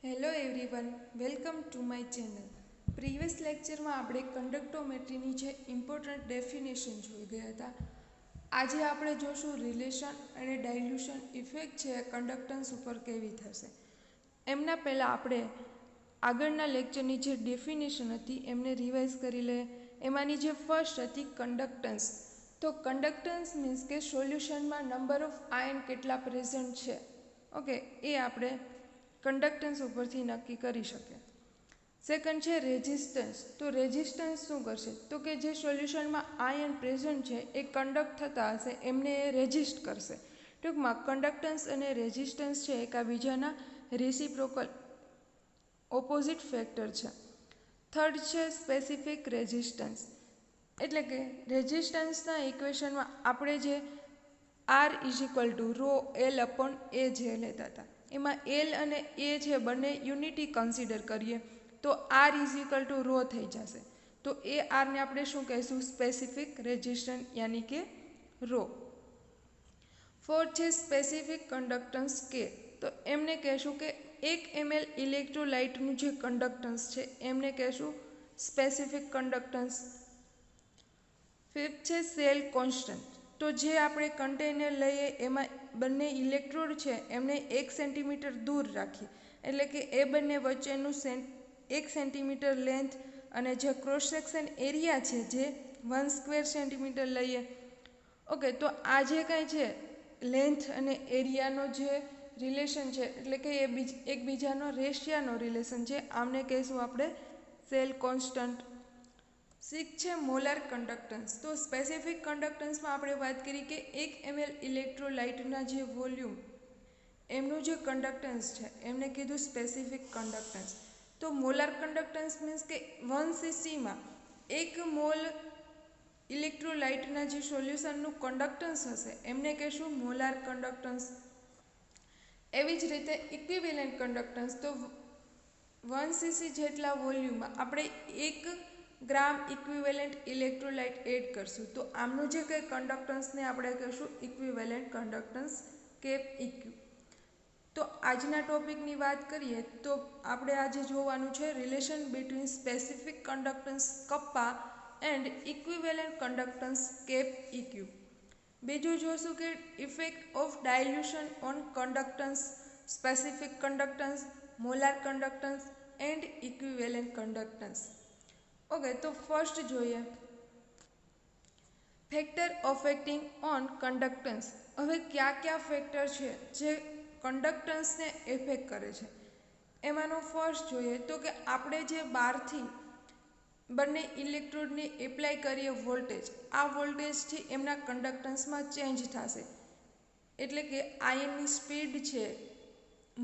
Hello everyone, welcome to my channel. Previous લેક્ચરમાં આપણે કંડક્ટોમેટ્રીની જે ઇમ્પોર્ટન્ટ ડેફિનેશન જોઈ ગયા હતા. આજે આપણે જોશું રિલેશન અને ડાયલ્યુશન ઇફેક્ટ છે કંડક્ટન્સ ઉપર કેવી થશે. એમના પહેલાં આપણે આગળના લેક્ચરની જે ડેફિનેશન હતી એમને રિવાઇઝ કરી લે. એમાંની જે ફર્સ્ટ હતી કંડક્ટન્સ. તો કંડક્ટન્સ મીન્સ કે સોલ્યુશનમાં નંબર ઓફ આયન કેટલા પ્રેઝન્ટ છે. ઓકે, એ આપણે કંડક્ટન્સ ઉપરથી નક્કી કરી શકે. સેકન્ડ છે રેઝિસ્ટન્સ. તો રેઝિસ્ટન્સ શું કરશે? તો કે જે સોલ્યુશનમાં આયન પ્રેઝન્ટ છે એ કન્ડક્ટ થતા હશે એમને એ રેઝિસ્ટ કરશે. ટૂંકમાં કંડક્ટન્સ અને રેઝિસ્ટન્સ છે એકાબીજાના રેસિપ્રોકલ ઓપોઝિટ ફેક્ટર છે. થર્ડ છે સ્પેસિફિક રેઝિસ્ટન્સ. એટલે કે રેઝિસ્ટન્સના ઇક્વેશનમાં આપણે જે R is equal to rho L upon A જે લેતા હતા એમાં એલ અને એ છે બંને યુનિટી કન્સિડર કરીએ તો R is equal to rho થઈ જશે. તો એ આરને આપણે શું કહીશું? સ્પેસિફિક રેઝિસ્ટન્સ યાની કે રો. ફોર્થ છે સ્પેસિફિક કંડક્ટન્સ કે. તો એમને કહેશું કે 1 ml ઇલેક્ટ્રોલાઇટનું જે કંડક્ટન્સ છે એમને કહેશું સ્પેસિફિક કંડક્ટન્સ. ફિફ્થ છે સેલ કોન્સ્ટન્ટ. તો જે આપણે કન્ટેનર લઈએ એમાં બંને ઇલેક્ટ્રોડ છે એમને 1 સેન્ટીમીટર દૂર રાખીએ એટલે કે એ બંને વચ્ચેનું 1 સેન્ટીમીટર લેન્થ અને જે ક્રોસ સેક્શન એરિયા છે જે 1 સ્ક્વેર સેન્ટીમીટર લઈએ. ઓકે, તો આ જે કાંઈ છે લેન્થ અને એરિયાનો જે રિલેશન છે એટલે કે એ એકબીજાનો રેશિયાનો રિલેશન છે, આમને કહીશું આપણે સેલ કોન્સ્ટન્ટ. સિક્સ છે મોલાર કંડક્ટન્સ. તો સ્પેસિફિક કંડક્ટન્સમાં આપણે વાત કરી કે 1 ml ઇલેક્ટ્રોલાઇટના જે વોલ્યુમ એમનું જે કંડક્ટન્સ છે એમને કીધું સ્પેસિફિક કંડક્ટન્સ. તો મોલાર કંડક્ટન્સ મીન્સ કે 1 સીસીમાં 1 મોલ ઇલેક્ટ્રોલાઇટના જે સોલ્યુશનનું કન્ડક્ટન્સ હશે એમને કહેશું મોલાર કંડક્ટન્સ. એવી જ રીતે ઇક્વિવેલન્ટ કંડક્ટન્સ. તો 1 સીસી જેટલા વોલ્યુમમાં આપણે 1 ગ્રામ ઇક્વિવેલન્ટ ઇલેક્ટ્રોલાઇટ એડ કરશું તો આમનું જે કંઈ કંડક્ટન્સને આપણે કહીશું ઇક્વિવેલન્ટ કંડક્ટન્સ કેપ ઇક્યુ. તો આજના ટોપિકની વાત કરીએ તો આપણે આજે જોવાનું છે relation between specific conductance kappa and equivalent conductance cap EQ. બીજું જોશું કે effect of dilution on conductance, specific conductance, molar conductance and equivalent conductance. Okay, તો ફર્સ્ટ જોઈએ ફેક્ટર અફેક્ટિંગ ઓન કંડક્ટન્સ. હવે કયા કયા ફેક્ટર છે જે કંડક્ટન્સને એફેક્ટ કરે છે? એમાંનો ફર્સ્ટ જોઈએ તો કે આપણે જે બહારથી બંને ઇલેક્ટ્રોડને એપ્લાય કરીએ વોલ્ટેજ, આ વોલ્ટેજથી એમના કંડક્ટન્સમાં ચેન્જ થશે. એટલે કે આયનની સ્પીડ છે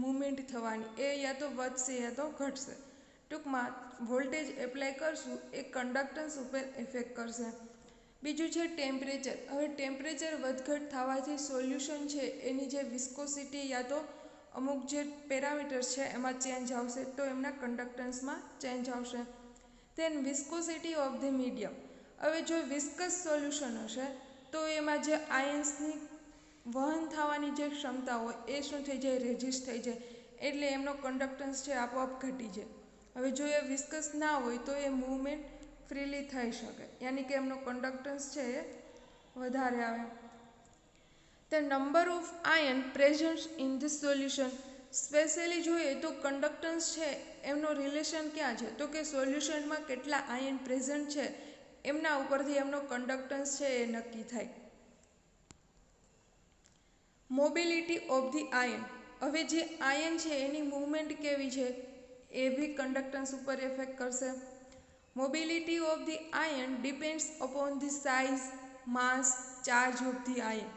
મૂવમેન્ટ થવાની એ યા તો વધશે યા તો ઘટશે. ટૂંકમાં વોલ્ટેજ એપ્લાય કરશું એ કંડક્ટન્સ ઉપર ઇફેક્ટ કરશે. બીજું છે ટેમ્પરેચર. હવે ટેમ્પરેચર વધઘટ થવાથી સોલ્યુશન છે એની જે વિસ્કોસિટી યા તો અમુક જે પેરામીટર્સ છે એમાં ચેન્જ આવશે તો એમના કંડક્ટન્સમાં ચેન્જ આવશે. Then viscosity of the medium. હવે જો વિસ્કસ સોલ્યુશન હશે તો એમાં જે આયન્સની વહન થવાની જે ક્ષમતા હોય એ શું થઈ જાય? રેઝિસ્ટ થઈ જાય એટલે એમનો કંડક્ટન્સ છે આપોઆપ ઘટી જાય. હવે જો એ વિસ્કસ ના હોય તો એ મૂવમેન્ટ ફ્રીલી થઈ શકે યાની કે એમનો કંડક્ટન્સ છે એ વધારે આવે. The number of ion present in the solution. Specially જોઈએ તો કંડક્ટન્સ છે એમનો રિલેશન ક્યાં છે? તો કે સોલ્યુશનમાં કેટલા આયન પ્રેઝન્ટ છે એમના ઉપરથી એમનો કંડક્ટન્સ છે એ નક્કી થાય. Mobility of the ion. હવે જે આયન છે એની મૂવમેન્ટ કેવી છે એ બી કંડક્ટન્સ ઉપર એફેક્ટ કરશે. Mobility of the ion depends upon the size, mass, charge of the ion.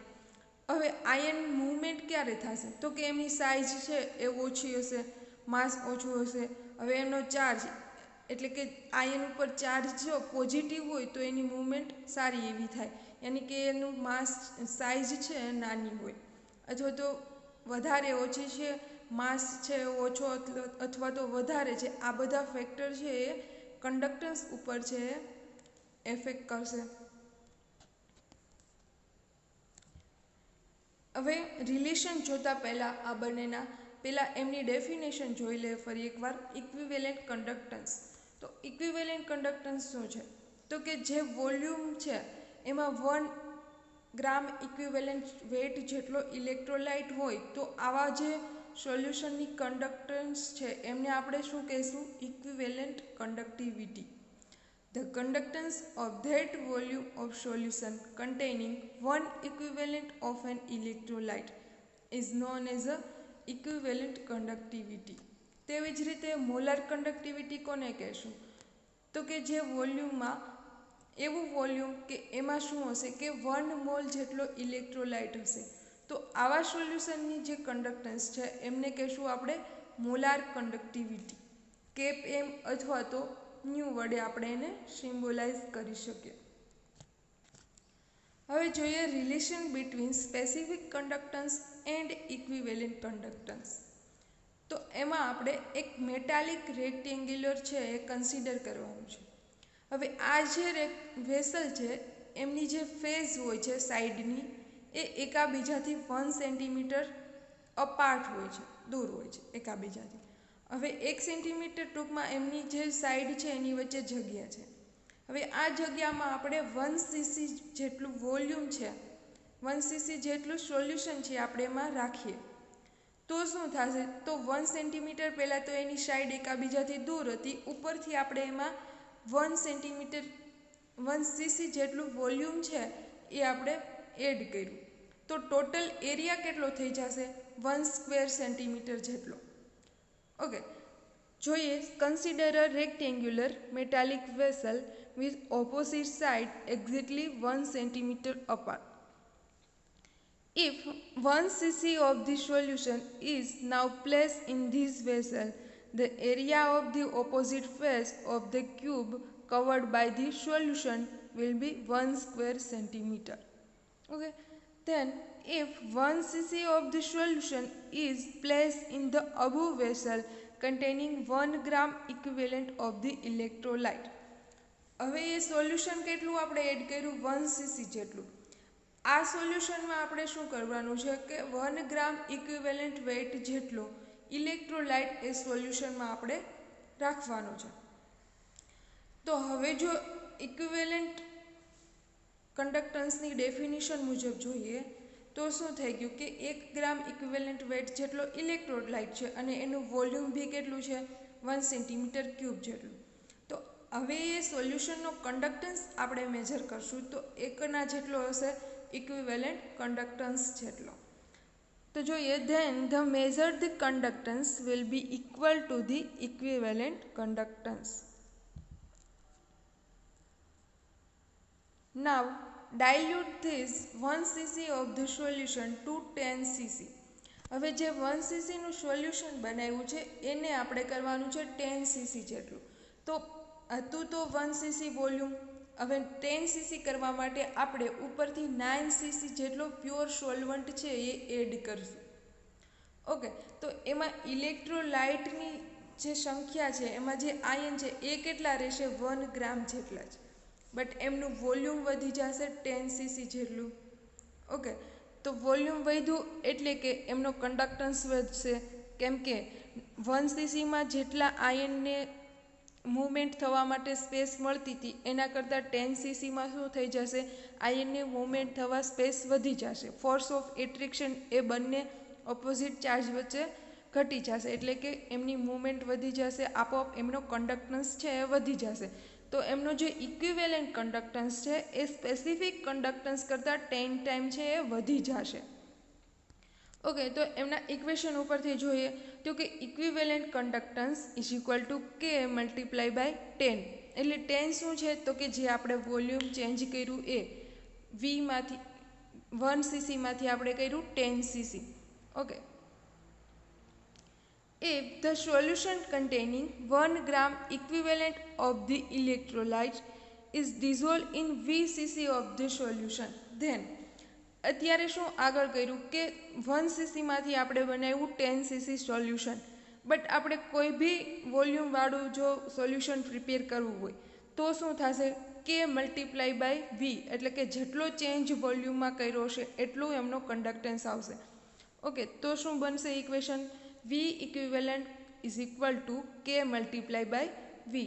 હવે આયન મૂવમેન્ટ ક્યારે થશે? તો કે એમની સાઇઝ છે એ ઓછી હશે, માસ ઓછું હશે. હવે એમનો ચાર્જ એટલે કે આયન ઉપર ચાર્જ જો પોઝિટિવ હોય તો એની મૂવમેન્ટ સારી એવી થાય યાની કે એનું માસ સાઇઝ છે નાની હોય અથવા તો વધારે ઓછી છે, માસ છે ઓછો અથવા તો વધારે છે. આ બધા ફેક્ટર છે એ કંડક્ટન્સ ઉપર છે એફેક્ટ કરશે. હવે રિલેશન જોતા પહેલાં આ બંનેના પહેલાં એમની ડેફિનેશન જોઈ લે ફરી એકવાર ઇક્વિવેલેન્ટ કન્ડક્ટન્સ. તો ઇક્વિવેલેન્ટ કન્ડક્ટન્સ શું છે? તો કે જે વોલ્યુમ છે એમાં 1 ગ્રામ ઇક્વિવેલેન્ટ વેટ જેટલો ઇલેક્ટ્રોલાઇટ હોય તો આવા જે સોલ્યુશનની કન્ડક્ટન્સ છે એમને આપણે શું કહીશું? Equivalent conductivity. The conductance of that volume of solution containing one equivalent of an electrolyte is known as a equivalent conductivity. તેવી જ રીતે મોલાર કન્ડક્ટિવિટી કોને કહેશું? તો કે જે વોલ્યુમમાં એવું વોલ્યુમ કે એમાં શું હશે કે 1 મોલ જેટલો ઇલેક્ટ્રોલાઇટ હશે તો આવા સોલ્યુશનની જે કન્ડક્ટન્સ છે એમને કહેશું આપણે મોલાર કન્ડક્ટિવિટી. કેપ એમ અથવા તો ન્યૂ વડે આપણે એને સિમ્બોલાઇઝ કરી શકીએ. હવે જોઈએ relation between specific conductance and equivalent conductance. તો એમાં આપણે એક મેટાલિક રેક્ટેન્ગ્યુલર છે એ કન્સિડર કરવાનું છે. હવે આ જે વેસલ છે એમની જે ફેઝ હોય છે સાઈડની એ એકાબીજાથી 1 સેન્ટીમીટર અપાર્ટ હોય છે, દૂર હોય છે એકાબીજાથી. હવે 1 સેન્ટીમીટર ટૂંકમાં એમની જે સાઈડ છે એની વચ્ચે જગ્યા છે. હવે આ જગ્યામાં આપણે 1 cc જેટલું વોલ્યુમ છે, 1 cc જેટલું સોલ્યુશન છે આપણે એમાં રાખીએ તો શું થશે? તો 1 સેન્ટીમીટર પહેલાં તો એની સાઈડ એકાબીજાથી દૂર હતી, ઉપરથી આપણે એમાં 1 સેન્ટીમીટર 1 cc જેટલું વોલ્યુમ છે એ આપણે એડ કર્યું તો ટોટલ એરિયા કેટલો થઈ જશે? 1 સ્ક્વેર સેન્ટીમીટર જેટલો. ઓકે, જોઈએ consider a rectangular metallic vessel with opposite side exactly 1 centimeter apart. If 1 cc of the solution is now placed in this vessel, the area of the opposite face of the cube covered by the solution will be 1 square centimeter. Okay, then if 1 cc of the solution is placed in the above vessel containing 1 gram equivalent of the electrolyte. હવે એ solution કેટલું આપણે add કર્યું? 1 cc જેટલું. આ સોલ્યુશનમાં આપણે શું કરવાનું છે કે 1 ગ્રામ ઇક્વિવેલન્ટ વેઇટ જેટલો ઇલેક્ટ્રોલાઇટ એ સોલ્યુશનમાં આપણે રાખવાનો છે. તો હવે જો ઇક્વિવેલન્ટ કન્ડક્ટન્સની ડેફિનિશન મુજબ જોઈએ તો શું થઈ ગયું કે 1 ગ્રામ ઇક્વિવેલન્ટ વેટ જેટલો ઇલેક્ટ્રોલાઇટ છે અને એનું વોલ્યુમ બી કેટલું છે? 1 સેન્ટીમીટર ક્યુબ જેટલું. તો હવે એ સોલ્યુશનનો કન્ડક્ટન્સ આપણે મેજર કરશું તો એકના જેટલો હશે ઇક્વિવેલન્ટ કન્ડક્ટન્સ જેટલો. તો જોઈએ then the measured conductance will be equal to the equivalent conductance. Now dilute this 1 cc of the solution to 10 cc. હવે જે 1 cc નું સોલ્યુશન બનાવ્યું છે એને આપણે કરવાનું છે 10 cc જેટલું. તો હતું તો 1 cc વોલ્યુમ, હવે 10 cc કરવા માટે આપણે ઉપરથી 9 cc જેટલો પ્યોર સોલ્વન્ટ છે એ એડ કરશું. ઓકે, તો એમાં ઇલેક્ટ્રોલાઇટની જે સંખ્યા છે એમાં જે આયન છે એ કેટલા રહેશે? 1 ગ્રામ જેટલા જ, બટ એમનું વોલ્યુમ વધી જશે 10 cc જેટલું. ઓકે, તો વોલ્યુમ વધ્યું એટલે કે એમનો કન્ડક્ટન્સ વધશે, કેમ કે 1 ccમાં જેટલા આયનને મૂવમેન્ટ થવા માટે સ્પેસ મળતી હતી એના કરતાં 10 ccમાં શું થઈ જશે? આયનને મૂવમેન્ટ થવા સ્પેસ વધી જશે. ફોર્સ ઓફ એટ્રેક્શન એ બંને ઓપોઝિટ ચાર્જ વચ્ચે ઘટી જશે એટલે કે એમની મૂવમેન્ટ વધી જશે, આપોઆપ એમનો કન્ડક્ટન્સ છે એ વધી જશે. તો એમનો જે ઇક્વિવેલન્ટ કન્ડક્ટન્સ છે એ સ્પેસિફિક કન્ડક્ટન્સ કરતાં 10 ટાઈમ છે એ વધી જશે. ઓકે, તો એમના ઇક્વેશન ઉપરથી જોઈએ તો કે equivalent conductance is equal to K multiply by 10. એટલે 10 શું છે? તો કે જે આપણે વોલ્યુમ ચેન્જ કર્યું એ વીમાંથી 1 સીસીમાંથી આપણે કર્યું 10 cc. Okay, if the solution containing 1 gram equivalent of the electrolyte is dissolved in V cc of the solution, then અત્યારે શું આગળ કર્યું કે 1 સીસીમાંથી આપણે બનાવ્યું 10 cc સોલ્યુશન, બટ આપણે કોઈ બી વોલ્યુમવાળું જો સોલ્યુશન પ્રિપેર કરવું હોય તો શું થશે? કે મલ્ટીપ્લાય બાય વી, એટલે કે જેટલો ચેન્જ વોલ્યુમમાં કર્યો છે એટલું એમનો કન્ડક્ટન્સ આવશે. ઓકે, તો શું બનશે equation? V equivalent is equal to K multiplied by V.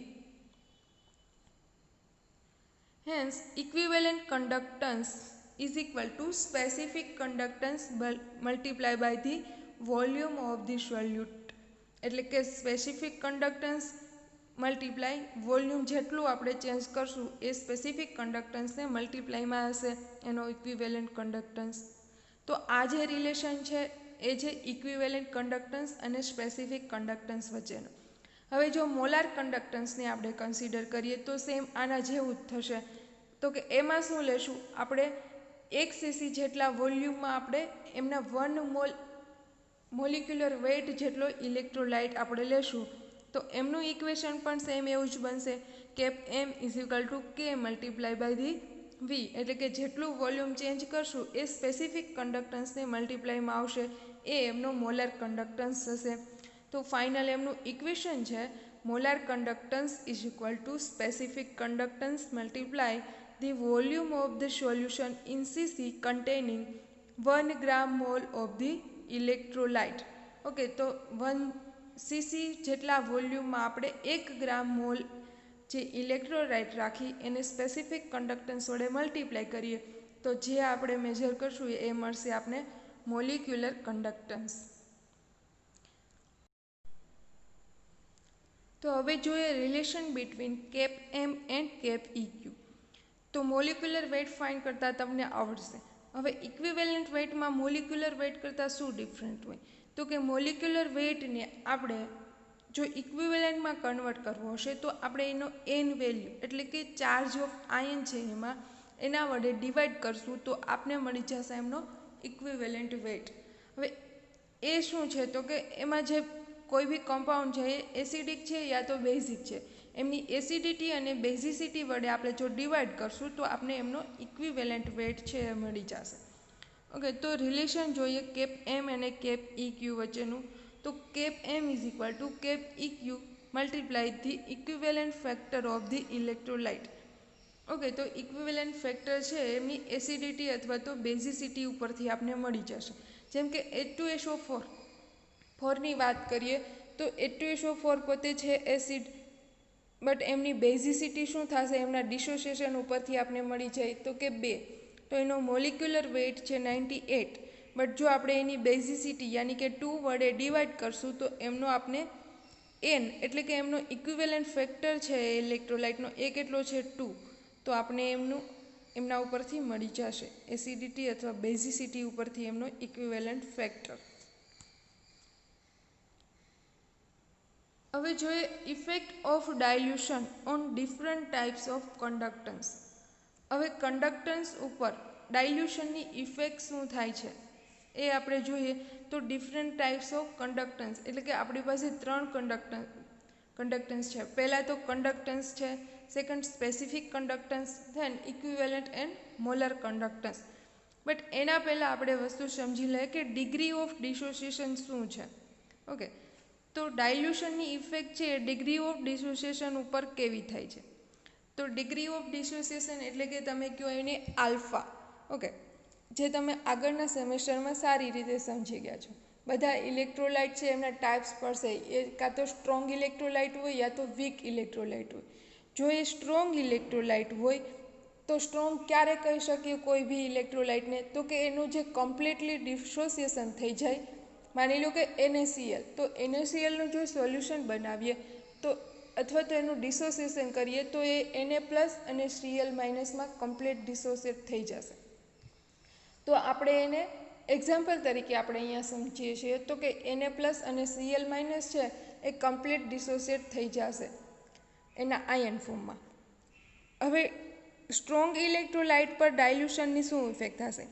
Hence, equivalent conductance is equal to specific conductance multiplied by the volume of the solute. એટલે કે સ્પેસિફિક કન્ડક્ટન્સ મલ્ટીપ્લાય વોલ્યુમ જેટલું આપણે change કરશું એ specific કન્ડક્ટન્સને મલ્ટીપ્લાયમાં હશે એનો equivalent conductance. તો આ જે રિલેશન છે એ છે ઇક્વિવેલન્ટ કન્ડક્ટન્સ અને સ્પેસિફિક કન્ડક્ટન્સ વચ્ચેનો. હવે જો મોલાર કન્ડક્ટન્સને આપણે કન્સિડર કરીએ તો સેમ આના જેવું જ થશે. તો કે એમાં શું લેશું આપણે 1 cc જેટલા વોલ્યુમમાં આપણે એમના 1 મોલિક્યુલર વેઇટ જેટલો ઇલેક્ટ્રોલાઇટ આપણે લેશું. તો એમનું ઇક્વેશન પણ સેમ એવું જ બનશે cap M is equal to K multiply by the V. એટલે કે જેટલું વોલ્યુમ ચેન્જ કરશું એ સ્પેસિફિક કન્ડક્ટન્સને મલ્ટીપ્લાયમાં આવશે એ એમનો મોલાર કન્ડક્ટન્સ થશે. તો ફાઇનલ એમનું ઇક્વેશન છે molar conductance is equal two specific conductance multiply the volume of the solution in cc containing 1 gram mole of the electrolyte. Okay, તો 1 cc જેટલા વોલ્યુમમાં આપણે 1 ગ્રામ મોલ જે ઇલેક્ટ્રોલાઇટ રાખી એને સ્પેસિફિક કન્ડક્ટન્સ વડે મલ્ટીપ્લાય કરીએ તો જે આપણે મેજર કરશું એ મળશે આપણે મોલિક્યુલર કન્ડક્ટન્સ. તો હવે જોઈએ relation between cap M and cap EQ. તો મોલિક્યુલર વેઇટ ફાઇન્ડ કરતાં તમને આવડશે. હવે ઇક્વિવેલન્ટ વેઇટમાં મોલિક્યુલર વેઇટ કરતાં શું ડિફરન્ટ હોય? તો કે મોલિક્યુલર વેઇટને આપણે જો ઇક્વિવેલન્ટમાં કન્વર્ટ કરવો હશે તો આપણે એનો એન વેલ્યુ એટલે કે ચાર્જ ઓફ આયન છે એમાં એના વડે ડિવાઈડ કરશું તો આપને મળી જશે એમનો ઇક્વિવેલન્ટ વેઇટ. હવે એ શું છે તો કે એમાં જે કોઈ બી કમ્પાઉન્ડ છે એ એસિડિક છે યા તો બેઝિક છે. એમની એસિડિટી અને બેઝિસિટી વડે આપણે જો ડિવાઈડ કરશું તો આપણે એમનો ઇક્વિવેલન્ટ વેઇટ છે એ મળી જશે. ઓકે, તો રિલેશન જોઈએ કેપ એમ અને કેપ ઇક્યુ વચ્ચેનું. તો cap M is equal to cap EQ multiply the equivalent factor of the electrolyte. Okay, તો ઇક્વિવેલન્ટ ફેક્ટર છે એમની એસિડિટી અથવા તો બેઝિસિટી ઉપરથી આપણે મળી જશે. જેમ કે H2SO4 ની વાત કરીએ તો H2SO4 પોતે છે એસિડ, બટ એમની બેઝિસિટી શું થશે એમના ડિસોસિએશન ઉપરથી આપણે મળી જાય તો કે 2. તો એનો મોલિક્યુલર વેઇટ છે 98, બટ જો આપણે એની બેઝિસિટી યાની કે 2 વડે ડિવાઈડ કરશું તો એમનો આપણે એન એટલે કે એમનો ઇક્વિવેલન્ટ ફેક્ટર છે ઇલેક્ટ્રોલાઇટનો એ કેટલો છે 2. તો આપણે એમના ઉપરથી મળી જશે એસિડિટી અથવા બેઝિસિટી ઉપરથી એમનો ઇક્વિવેલન્ટ ફેક્ટર. હવે જોઈએ effect of dilution on different types of conductance. હવે કન્ડક્ટન્સ ઉપર ડાયલ્યુશનની ઇફેક્ટ શું થાય છે એ આપણે જોઈએ તો ડિફરન્ટ ટાઈપ્સ ઓફ કન્ડક્ટન્સ એટલે કે આપણી પાસે 3 કન્ડક્ટન્સ છે. પહેલાં તો કન્ડક્ટન્સ છે, second specific conductance, then equivalent and molar conductance. But એના પહેલાં આપણે વસ્તુ સમજી લઈએ કે ડિગ્રી ઓફ ડિસોસિએશન શું છે. ઓકે, તો ડાયલ્યુશનની ઇફેક્ટ છે એ ડિગ્રી ઓફ ડિસોસિએશન ઉપર કેવી થાય છે. તો ડિગ્રી ઓફ ડિસોસિએશન એટલે કે તમે કહો એને આલ્ફા. ઓકે, જે તમે આગળના સેમેસ્ટરમાં સારી રીતે સમજી ગયા છો. બધા ઇલેક્ટ્રોલાઇટ છે એમના ટાઈપ્સ પડશે, એ કાં તો સ્ટ્રોંગ ઇલેક્ટ્રોલાઇટ હોય યા તો વીક ઇલેક્ટ્રોલાઇટ હોય. જો એ સ્ટ્રોંગ ઇલેક્ટ્રોલાઇટ હોય તો સ્ટ્રોંગ ક્યારે કહી શકીએ કોઈ બી ઇલેક્ટ્રોલાઇટને તો કે એનું જે કમ્પ્લીટલી ડિસોસિએશન થઈ જાય. માની લો કે NaCl, તો NaClનું જો સોલ્યુશન બનાવીએ તો અથવા તો એનું ડિસોસિએશન કરીએ તો એ Na+ અને Cl- માં કમ્પ્લીટ ડિસોસિએટ થઈ જશે. તો આપણે એને એક્ઝામ્પલ તરીકે આપણે અહીંયા સમજીએ છીએ તો કે Na+ અને Cl- છે એ કમ્પ્લીટ ડિસોસિએટ થઈ જશે એના આયન ફોર્મમાં. હવે સ્ટ્રોંગ ઇલેક્ટ્રોલાઇટ પર ડાયલ્યુશનની શું ઇફેક્ટ થશે?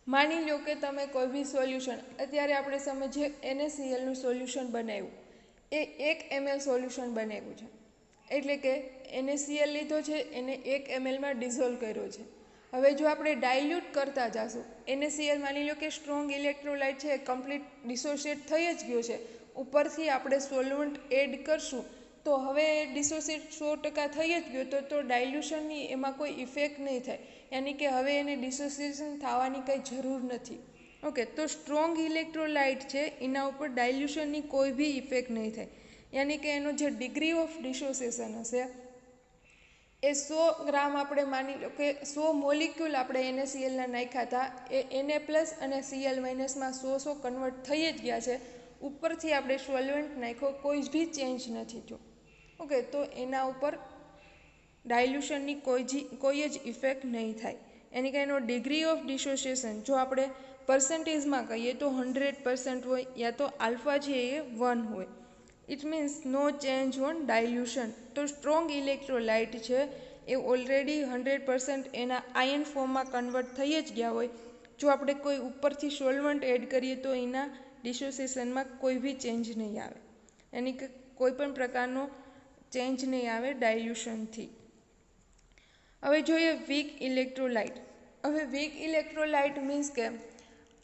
માની લો કે તમે કોઈ બી સોલ્યુશન, અત્યારે આપણે સમજીએ NaClનું સોલ્યુશન બનાવ્યું, એ 1 ml સોલ્યુશન બનાવ્યું છે એટલે કે NaCl લીધો છે એને 1 mlમાં ડિઝોલ્વ કર્યો છે. હવે જો આપણે ડાયલ્યુટ કરતા જશું, NaCl માની લો કે સ્ટ્રોંગ ઇલેક્ટ્રોલાઇટ છે કમ્પ્લીટ ડિસોસિએટ થઈ જ ગયો છે, ઉપરથી આપણે સોલ્વન્ટ એડ કરશું તો હવે ડિસોસિએટ 100% થઈ જ ગયો તો ડાયલ્યુશનની એમાં કોઈ ઇફેક્ટ નહીં થાય, યાની કે હવે એને ડિસોસિએશન થવાની કંઈ જરૂર નથી. ઓકે, તો સ્ટ્રોંગ ઇલેક્ટ્રોલાઇટ છે એના ઉપર ડાયલ્યુશનની કોઈ બી ઇફેક્ટ નહીં થાય, યાની કે એનો જે ડિગ્રી ઓફ ડિસોસિએશન હશે એ 100 ગ્રામ આપણે માની લો કે 100 મોલિક્યુલ આપણે NaClના નાખ્યા હતા, એ Na પ્લસ અને Cl માઇનસમાં 100 કન્વર્ટ થઈ જ ગયા છે. ઉપરથી આપણે સોલ્વન્ટ નાખ્યો, કોઈ બી ચેન્જ નથી થયો. ઓકે, તો એના ઉપર ડાયલ્યુશનની કોઈ જ ઇફેક્ટ નહીં થાય. એની કે એનો ડિગ્રી ઓફ ડિસોસિએશન જો આપણે પર્સન્ટેજમાં કહીએ તો 100% હોય, યા તો આલ્ફા છે એ 1 હોય. It means no change on dilution. તો સ્ટ્રોંગ ઇલેક્ટ્રોલાઇટ છે એ ઓલરેડી 100% એના આયન ફોર્મમાં કન્વર્ટ થઈ જ ગયા હોય. જો આપણે કોઈ ઉપરથી સોલ્વન્ટ એડ કરીએ તો એના ડિસોસિએશનમાં કોઈ બી ચેન્જ નહીં આવે, એની કે કોઈ પણ પ્રકારનો ચેન્જ નહીં આવે ડાયલ્યુશનથી. હવે જોઈએ વીક ઇલેક્ટ્રોલાઇટ. હવે વીક ઇલેક્ટ્રોલાઇટ મીન્સ કે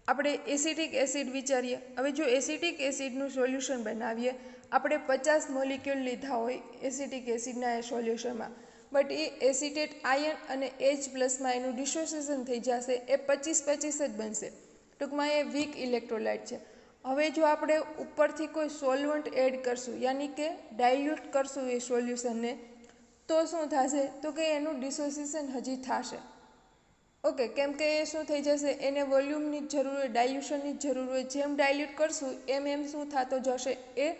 આપણે એસિટિક એસિડ વિચારીએ. હવે જો એસિટિક એસિડનું સોલ્યુશન બનાવીએ, આપણે 50 મોલિક્યુલ લીધા હોય એસિટિક એસિડના એ સોલ્યુશનમાં, બટ એ એસિટેટ આયન અને H પ્લસમાં એનું ડિસોસિએશન થઈ જશે, એ 25-25 જ બનશે. ટૂંકમાં એ વીક ઇલેક્ટ્રોલાઇટ છે. હવે જો આપણે ઉપરથી કોઈ સોલ્વન્ટ એડ કરશું, યાની કે ડાયલ્યુટ કરશું એ સોલ્યુશનને, તો શું થશે? તો કે એનું ડિસોસિએશન હજી થશે. ઓકે, કેમ કે એ શું થઈ જશે, એને વોલ્યુમની જ જરૂર હોય, ડાયલ્યુશનની જ જરૂર હોય. જેમ ડાયલ્યુટ કરશું એમ શું થતો જશે, એ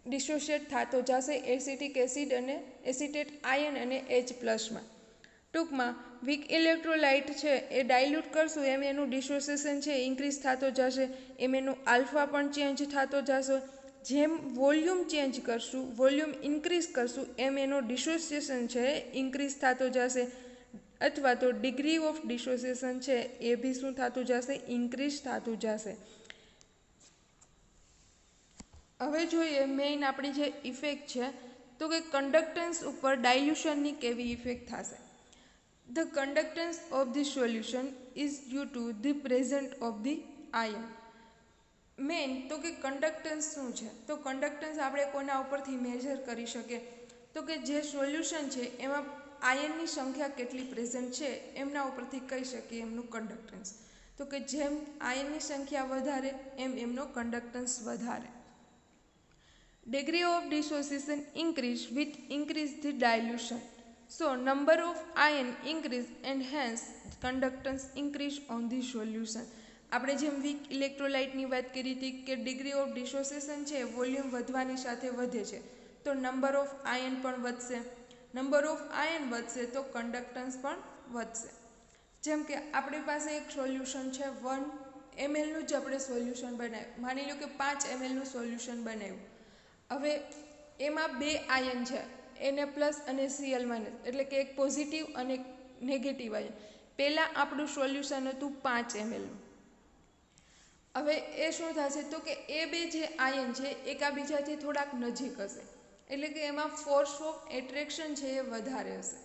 ડિસોશિએટ થતો જશે એસિટિક એસિડ અને એસિટેટ આયન અને H પ્લસમાં. ટૂંકમાં વીક ઇલેક્ટ્રોલાઇટ છે એ ડાયલ્યુટ કરશું એમ એનું ડિસોસિએશન છે ઇન્ક્રીઝ થતો જશે, એમ એનું આલ્ફા પણ ચેન્જ થતો જશે. જેમ વોલ્યુમ ચેન્જ કરશું, વોલ્યુમ ઇન્ક્રીઝ કરશું, એમ એનો ડિસોસિએશન છે ઇન્ક્રીઝ થતો જશે, અથવા તો ડિગ્રી ઓફ ડિસોસિએશન છે એ બી શું થતું જશે, ઇન્ક્રીઝ થતું જશે. હવે જોઈએ મેઇન આપણી જે ઇફેક્ટ છે, તો કે કન્ડક્ટન્સ ઉપર ડાયલ્યુશનની કેવી ઇફેક્ટ થશે. The conductance of the solution is due to the present of the ion. Main તો કે કન્ડક્ટન્સ શું છે, તો કન્ડક્ટન્સ આપણે કોના ઉપરથી મેજર કરી શકીએ, તો કે જે સોલ્યુશન છે એમાં આયનની સંખ્યા કેટલી પ્રેઝન્ટ છે એમના ઉપરથી કહી શકીએ એમનું કન્ડક્ટન્સ. તો કે જેમ આયનની સંખ્યા વધારે એમ એમનો કન્ડક્ટન્સ વધારે. Degree of dissociation increase with increase the dilution. So number of ion increase and hence conductance increase on the solution. આપણે જેમ વીક ઇલેક્ટ્રોલાઇટની વાત કરી હતી કે ડિગ્રી ઓફ ડિસોસિએશન છે વોલ્યુમ વધવાની સાથે વધે છે, તો નંબર ઓફ આયન પણ વધશે. નંબર ઓફ આયન વધશે તો કન્ડક્ટન્સ પણ વધશે. જેમ કે આપણી પાસે એક સોલ્યુશન છે 1 mlનું જ આપણે સોલ્યુશન બનાવ્યું, માની લો કે 5 mlનું સોલ્યુશન બનાવ્યું. હવે એમાં 2 આયન છે, Na પ્લસ અને Cl માઇનસ, એટલે કે એક પોઝિટિવ અને નેગેટિવ આયન. પહેલાં આપણું સોલ્યુશન હતું 5 mlનું. હવે એ શું થશે, તો કે એ બે જે આયન છે એકાબીજાથી થોડાક નજીક હશે, એટલે કે એમાં ફોર્સ ઓફ એટ્રેક્શન છે એ વધારે હશે.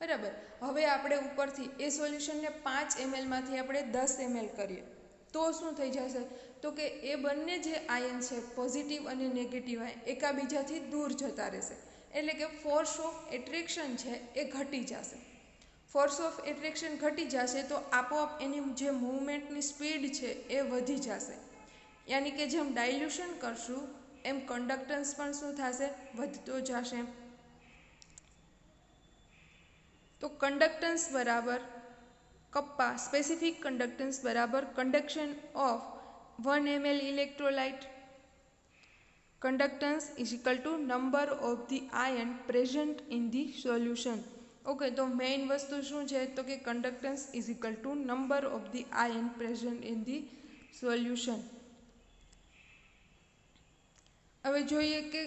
બરાબર. હવે આપણે ઉપરથી એ સોલ્યુશનને 5 mlમાંથી આપણે 10 ml કરીએ તો શું થઈ જશે, તો કે એ બંને જે આયન છે પોઝિટિવ અને નેગેટિવ આયન એકાબીજાથી દૂર જતા રહેશે, એટલે કે ફોર્સ ઓફ એટ્રેક્શન છે એ ઘટી જશે. ફોર્સ ઓફ એટ્રેક્શન ઘટી જશે તો આપોઆપ એની જે મૂવમેન્ટની સ્પીડ છે એ વધી જશે. યાની કે જેમ ડાયલ્યુશન કરશું એમ કન્ડક્ટન્સ પણ શું થશે, વધતો જશે. તો કન્ડક્ટન્સ બરાબર કપ્પા સ્પેસિફિક કન્ડક્ટન્સ બરાબર conduction of 1 ml electrolyte. Conductance is equal to number of the ion present in the solution. Okay, તો મેઇન વસ્તુ શું છે, તો કે conductance is equal to number of the ion present in the solution. હવે જોઈએ કે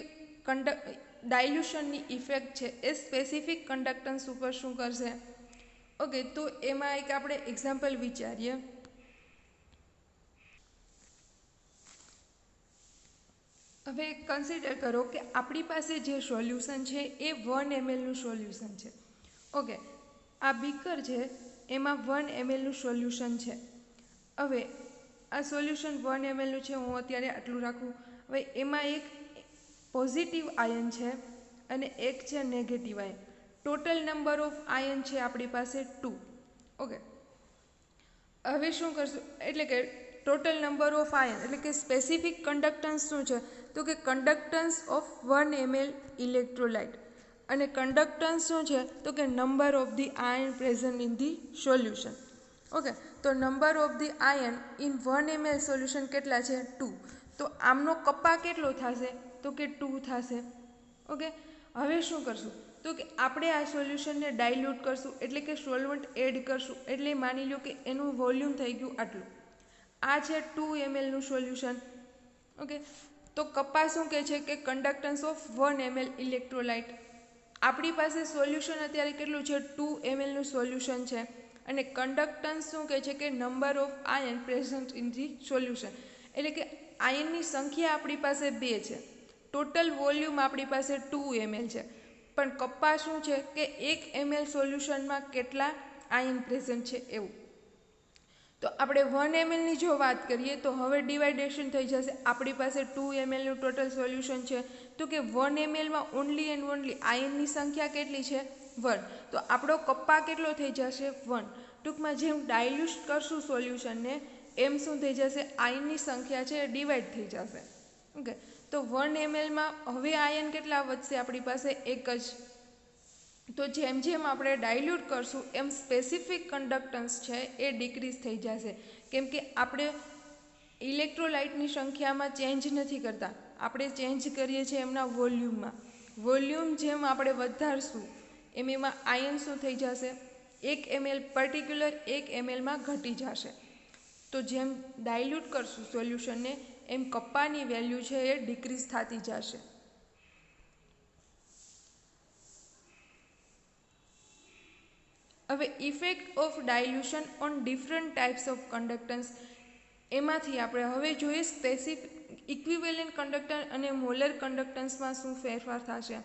ડાયલ્યુશનની ઇફેક્ટ છે એ સ્પેસિફિક કન્ડક્ટન્સ ઉપર શું કરશે. ઓકે, તો એમાં એક આપણે એક્ઝામ્પલ વિચારીએ. હવે કન્સિડર કરો કે આપણી પાસે જે સોલ્યુશન છે એ 1 mlનું સોલ્યુશન છે. ઓકે, આ બીકર છે એમાં 1 mlનું સોલ્યુશન છે. હવે આ સોલ્યુશન 1 mlનું છે, હું અત્યારે આટલું રાખું. હવે એમાં એક પોઝિટિવ આયન છે અને એક છે negative ion. Total number of ion છે આપણી પાસે 2. ઓકે, હવે શું કરશું, એટલે કે ટોટલ નંબર ઓફ આયન એટલે કે સ્પેસિફિક કન્ડક્ટન્સ શું છે તો કે કન્ડક્ટન્સ ઓફ 1 ml ઇલેક્ટ્રોલાઇટ અને કન્ડક્ટન્સ શું છે તો કે number of the ion present in the solution. Okay, તો number of the ion in 1 ml solution કેટલા છે 2. તો આમનો કપ્પા કેટલો થશે તો કે 2 થશે. ઓકે, હવે શું કરશું તો કે આપણે આ સોલ્યુશનને ડાયલ્યુટ કરશું એટલે કે સોલ્વન્ટ એડ કરશું એટલે માની લો કે એનું વોલ્યુમ થઈ ગયું આટલું. આ છે 2 mlનું સોલ્યુશન. ઓકે, તો કપ્પા શું કહે છે કે કન્ડક્ટન્સ ઓફ 1 ml ઇલેક્ટ્રોલાઇટ. આપણી પાસે સોલ્યુશન અત્યારે કેટલું છે 2 mlનું સોલ્યુશન છે અને કન્ડક્ટન્સ શું કહે છે કે number of ion present in the solution એટલે કે આયનની સંખ્યા આપણી પાસે 2 છે. ટોટલ વોલ્યુમ આપણી પાસે 2 ml છે પણ કપ્પા શું છે કે 1 ml સોલ્યુશનમાં કેટલા આયન પ્રેઝન્ટ છે એવું. તો આપણે 1 mlની જો વાત કરીએ તો હવે ડિવાઇડેશન થઈ જશે. આપણી પાસે 2 mlનું ટોટલ સોલ્યુશન છે તો કે 1 mlમાં ઓનલી એન્ડ ઓનલી આયનની સંખ્યા કેટલી છે 1. તો આપણો કપ્પા કેટલો થઈ જશે 1. ટૂંકમાં જેમ ડાયલ્યુટ કરશું સોલ્યુશનને એમ શું થઈ જશે આયનની સંખ્યા છે એ ડિવાઈડ થઈ જશે. ઓકે, તો 1 mlમાં હવે આયન કેટલા વધશે આપણી પાસે એક જ. તો જેમ જેમ આપણે ડાયલ્યુટ કરશું એમ સ્પેસિફિક કન્ડક્ટન્સ છે એ ડિક્રીઝ થઈ જશે કેમ કે આપણે ઇલેક્ટ્રોલાઇટની સંખ્યામાં ચેન્જ નથી કરતા, આપણે ચેન્જ કરીએ છીએ એમના વોલ્યુમમાં. વોલ્યુમ જેમ આપણે વધારશું એમાં આયન શું થઈ જશે 1 ml પર્ટિક્યુલર 1 mlમાં ઘટી જશે. તો જેમ ડાયલ્યુટ કરશું સોલ્યુશનને એમ કપ્પાની વેલ્યુ છે એ ડિક્રીઝ થતી જશે. હવે effect of dilution on different types of conductance એમાંથી આપણે હવે જોઈએ સ્પેસિફિક ઇક્વિવેલન્ટ કન્ડક્ટર અને મોલર કન્ડક્ટન્સમાં શું ફેરફાર થશે.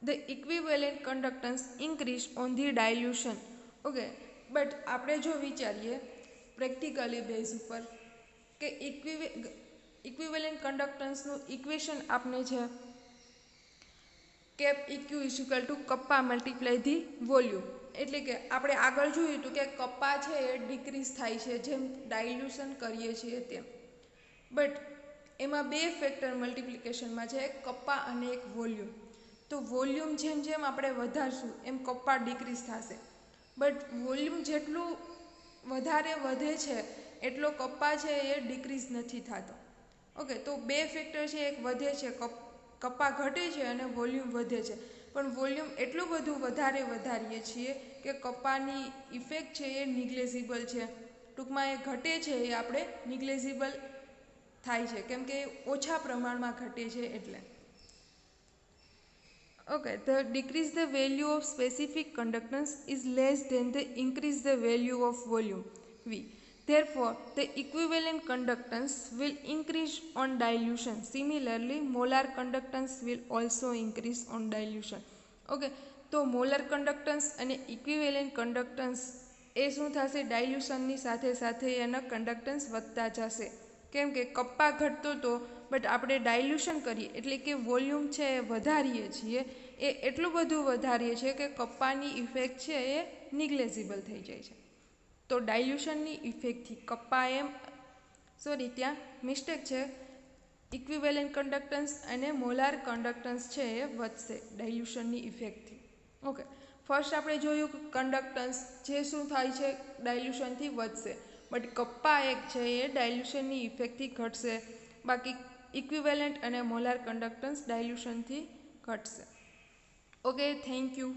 The equivalent conductance increase on the ડાયલ્યુશન. Okay, but આપણે જો વિચારીએ પ્રેક્ટિકલી બેઝ ઉપર કે ઇક્વિવેલન્ટ કન્ડક્ટન્સનું ઇક્વેશન આપણે છે cap EQ is equal to kappa multiply the volume. એટલે કે આપણે આગળ જોયું હતું કે કપ્પા છે એ ડિક્રીઝ થાય છે જેમ ડાયલ્યુશન કરીએ છીએ તેમ. બટ એમાં બે ફેક્ટર મલ્ટિપ્લિકેશનમાં છે, એક કપ્પા અને એક વોલ્યુમ. તો વોલ્યુમ જેમ જેમ આપણે વધારશું એમ કપ્પા ડિક્રીઝ થશે. બટ વોલ્યુમ જેટલું વધારે વધે છે એટલો કપ્પા છે એ ડિક્રીઝ નથી થતો. ઓકે, તો બે ફેક્ટર છે, એક વધે છે કપ્પા ઘટે છે અને વોલ્યુમ વધે છે. પણ વોલ્યુમ એટલું બધું વધારીએ છીએ કે કપ્પાની ઇફેક્ટ છે એ નિગ્લેઝિબલ છે. ટૂંકમાં એ ઘટે છે એ આપણે નિગ્લેઝિબલ થાય છે કેમ કે ઓછા પ્રમાણમાં ઘટે છે એટલે. Okay, the decrease the value of specific conductance is less than the increase the value of volume V. Therefore, the equivalent conductance will increase on dilution. Similarly, molar conductance will also increase on dilution. Okay, તો molar conductance અને equivalent conductance એ શું થશે ડાયલ્યુશનની સાથે સાથે એના conductance વધતા જશે. કેમ કે કપ્પા ઘટતો હતો બટ આપણે ડાયલ્યુશન કરીએ એટલે કે વોલ્યુમ છે એ વધારીએ છીએ એ એટલું બધું વધારીએ છીએ કે કપ્પાની ઇફેક્ટ છે એ નિગ્લેઝિબલ થઈ જાય છે. તો ડાયલ્યુશનની ઇફેક્ટથી કપ્પા ત્યાં મિસ્ટેક છે, ઇક્વિવેલન્ટ કન્ડક્ટન્સ અને મોલાર કન્ડક્ટન્સ છે એ વધશે ડાયલ્યુશનની ઇફેક્ટથી. ઓકે, ફર્સ્ટ આપણે જોયું કે કન્ડક્ટન્સ જે શું થાય છે ડાયલ્યુશનથી વધશે બટ કપ્પા એક છે એ ડાયલ્યુશનની ઇફેક્ટથી ઘટશે. બાકી ઇક્વિવેલન્ટ અને મોલાર કન્ડક્ટન્સ ડાયલ્યુશનથી ઘટશે. Okay, thank you.